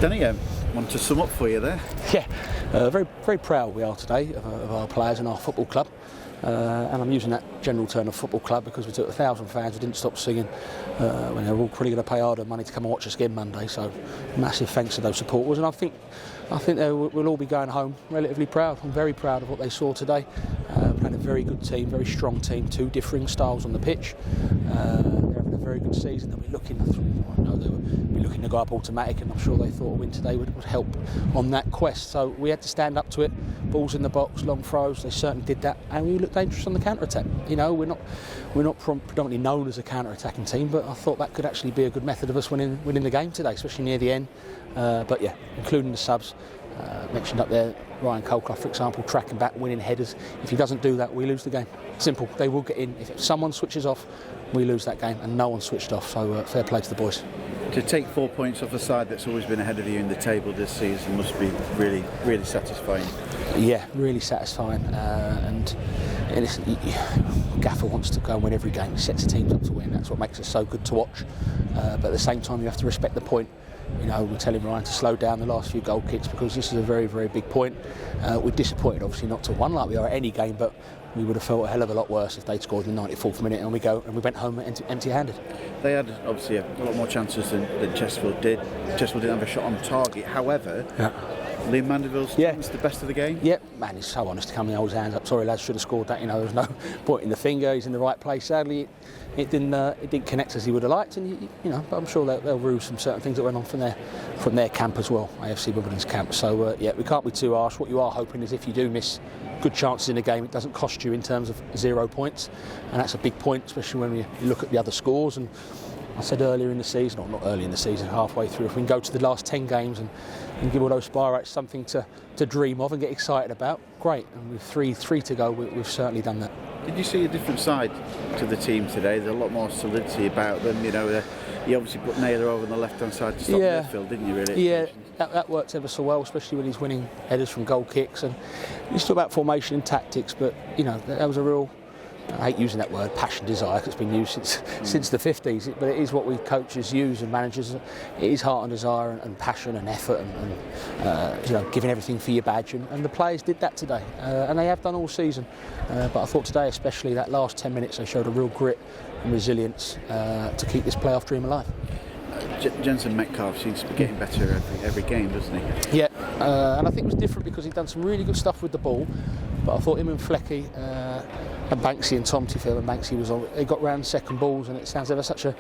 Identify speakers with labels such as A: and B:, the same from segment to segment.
A: Danny, want to sum up for you there?
B: Yeah, very, very proud we are today of our players and our football club. And I'm using that general term of football club because we took 1,000 fans who didn't stop singing when they were all probably going to pay harder money to come and watch us again Monday. So massive thanks to those supporters, and I think we'll all be going home relatively proud. I'm very proud of what they saw today. We had a very good team, very strong team, two differing styles on the pitch. They're having a very good season. They'll be looking to go up automatic, and I'm sure they thought a win today would help on that quest. So we had to stand up to it. Balls in the box, long throws. They certainly did that, and we looked dangerous on the counter-attack. You know, we're not predominantly known as a counter-attacking team, but I thought that could actually be a good method of us winning the game today, especially near the end. But yeah, including the subs. Mentioned up there, Ryan Colclough, for example, tracking back, winning headers. If he doesn't do that, we lose the game. Simple. They will get in. If someone switches off, we lose that game, and no one switched off. So fair play to the boys.
A: To take 4 points off a side that's always been ahead of you in the table this season must be really, really satisfying. Yeah,
B: really satisfying. And listen, Gaffer wants to go and win every game. He sets the teams up to win. That's what makes us so good to watch. But at the same time, you have to respect the point. You know, we're telling Ryan to slow down the last few goal kicks because this is a very, very big point. We're disappointed, obviously, not to win like we are at any game, but we would have felt a hell of a lot worse if they'd scored in the 94th minute and we went home empty-handed.
A: They had obviously a lot more chances than Chesterfield did. Chesterfield didn't have a shot on target. However, Liam Mandeville's team is the best of the game.
B: Yeah, man, he's so honest to come and hold his hands up. Sorry, lads, should have scored that. You know, there's no point in the finger. He's in the right place. Sadly, it didn't connect as he would have liked, and but I'm sure they'll rue some certain things that went on from their camp as well, AFC Wimbledon's camp. So yeah, we can't be too harsh. What you are hoping is if you do miss good chances in a game, it doesn't cost you in terms of 0 points, and that's a big point, especially when you look at the other scores. And I said earlier in the season, or not early in the season, halfway through, if we can go to the last 10 games and give all those Spireites something to dream of and get excited about, great. And with three to go, we've certainly done that.
A: Did you see a different side to the team today? There's a lot more solidity about them. You know, you obviously put Naylor over on the left-hand side to stop midfield, didn't you, really?
B: Yeah, that worked ever so well, especially when he's winning headers from goal kicks. And it's still about formation and tactics, but, that was a real, I hate using that word, passion, desire, because it's been used since the 50s, but it is what we coaches use and managers. It is heart and desire and passion and effort and giving everything for your badge, and the players did that today, and they have done all season. But I thought today, especially that last 10 minutes, they showed a real grit and resilience to keep this playoff dream alive.
A: Jensen Metcalfe seems to be getting better every game, doesn't he?
B: Yeah, and I think it was different because he'd done some really good stuff with the ball, but I thought him and Flecky and Banksy and Tom Tiffel and Banksy he got round second balls, and it sounds ever such a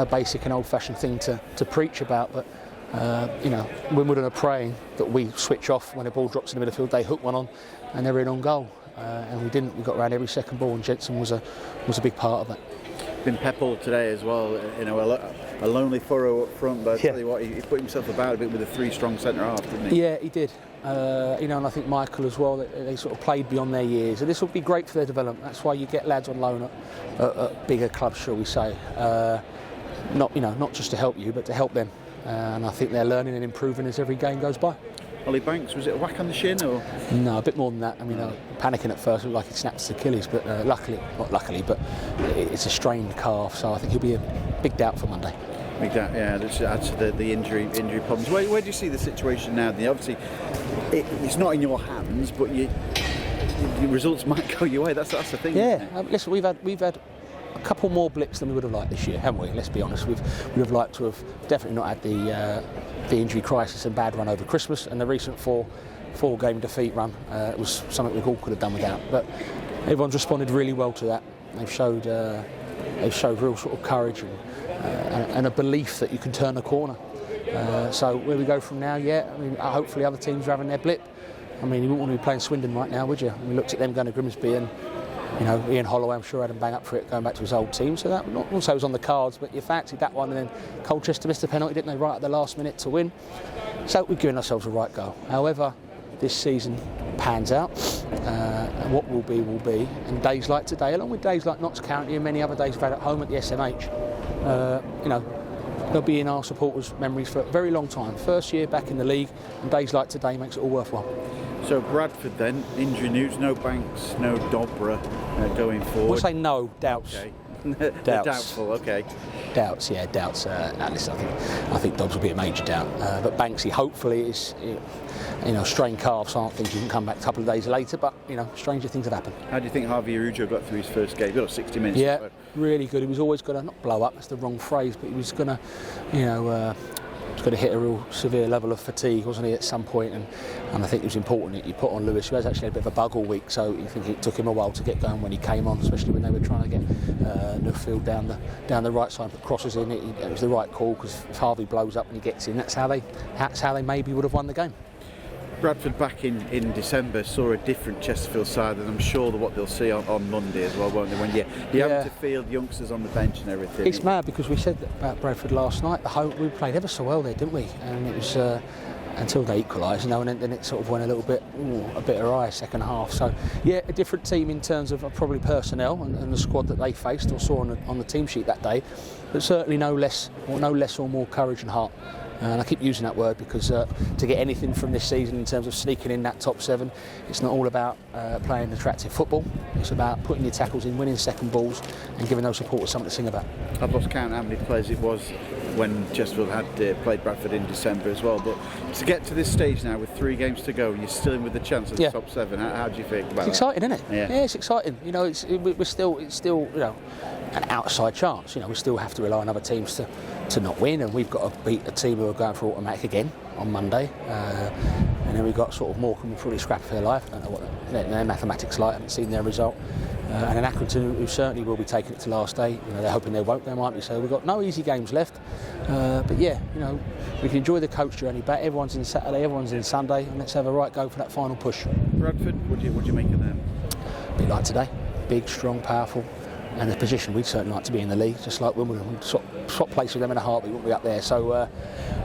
B: basic and old-fashioned thing to preach about, but Wimbledon are praying that we switch off when a ball drops in the midfield, they hook one on and they're in on goal, and we didn't. We got round every second ball, and Jensen was a big part of that.
A: Been Peppel today as well, a lonely furrow up front, but I tell you what, he put himself about a bit with a 3 strong centre half, didn't he?
B: Yeah, he did. And I think Michael as well, they sort of played beyond their years, and this will be great for their development. That's why you get lads on loan at bigger clubs, shall we say, not just to help you, but to help them, and I think they're learning and improving as every game goes by.
A: Ollie Banks, was it a whack on the shin or?
B: No, a bit more than that. I mean, panicking at first, it looked like he snapped his Achilles, but but it's a strained calf, so I think he'll be a big doubt for Monday.
A: Big doubt, yeah. That should add to the injury problems. Where do you see the situation now? Obviously, it's not in your hands, but your results might go your way. That's the thing.
B: Yeah, listen, we've had a couple more blips than we would have liked this year, haven't we? Let's be honest. We'd have liked to have definitely not had the injury crisis and bad run over Christmas, and the recent four game defeat run. It was something we all could have done without, but everyone's responded really well to that. They've showed real sort of courage and a belief that you can turn a corner. So where we go from now, I mean, hopefully other teams are having their blip. I mean, you wouldn't want to be playing Swindon right now, would you? We looked at them going to Grimsby, and Ian Holloway, I'm sure, had him bang up for it, going back to his old team. So that also was on the cards, but you fancied that one, and then Colchester missed a penalty, didn't they, right at the last minute to win. So we've given ourselves a right go. However, this season pans out, and what will be, and days like today, along with days like Notts County and many other days we've had at home at the SMH, they'll be in our supporters' memories for a very long time. First year back in the league, and days like today makes it all worthwhile.
A: So Bradford then, injury news, no Banks, no Dobra going forward.
B: We'll say no, doubts.
A: Okay. They're doubtful. Okay.
B: Doubts. Listen, I think Dobbs will be a major doubt. But Banksy, hopefully, is strained calves aren't things you can come back a couple of days later. But stranger things have happened.
A: How do you think Harvey Arujo got through his first game? He got 60 minutes.
B: Yeah, really good. He was always going to not blow up. That's the wrong phrase, but he was going to, was going to hit a real severe level of fatigue, wasn't he, at some point? And I think it was important that you put on Lewis, who has actually had a bit of a bug all week, so I think it took him a while to get going when he came on, especially when they were trying to get Nuffield down the right side and put crosses in. It was the right call, because if Harvey blows up and he gets in, that's how they maybe would have won the game.
A: Bradford back in December saw a different Chesterfield side, and I'm sure that what they'll see on Monday as well, won't they? When you have to field youngsters on the bench and everything.
B: It's mad, because we said that about Bradford last night. We played ever so well there, didn't we? And it was until they equalised, and then it sort of went a little bit a bit awry second half. So yeah, a different team in terms of probably personnel and the squad that they faced or saw on the team sheet that day, but certainly no less or more courage and heart. And I keep using that word because to get anything from this season in terms of sneaking in that top 7, it's not all about playing attractive football. It's about putting your tackles in, winning second balls, and giving those supporters something to sing about.
A: I've lost count how many players it was when Chesterfield had played Bradford in December as well. But to get to this stage now with 3 games to go, and you're still in with the chance of the top 7, how do you think about that?
B: It's exciting, isn't it?
A: Yeah,
B: it's exciting. It's still an outside chance. We still have to rely on other teams to not win, and we've got to beat a team who are going for automatic again on Monday. And then we've got sort of Morecambe will probably scrap for their life. I don't know what their mathematics like. I haven't seen their result. And then Accrington, who certainly will be taking it to last day. They're hoping they won't. They might be. So we've got no easy games left. But yeah, we can enjoy the coach journey back. Everyone's in Saturday, everyone's in Sunday, and let's have a right go for that final push.
A: Bradford, what do you make of them?
B: A bit like today, big, strong, powerful. And the position we'd certainly like to be in the league, just like Wimbledon. We'd swap place with them in a heartbeat, wouldn't we, up there? So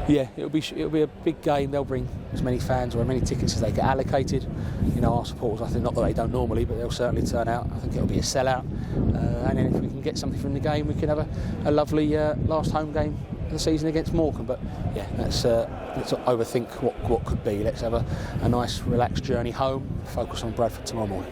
B: yeah, it'll be a big game. They'll bring as many fans or as many tickets as they get allocated. Our supporters, I think, not that they don't normally, but they'll certainly turn out. I think it'll be a sellout. And then if we can get something from the game, we can have a lovely last home game of the season against Morecambe. But yeah, let's not overthink what could be. Let's have a nice, relaxed journey home. Focus on Bradford tomorrow morning.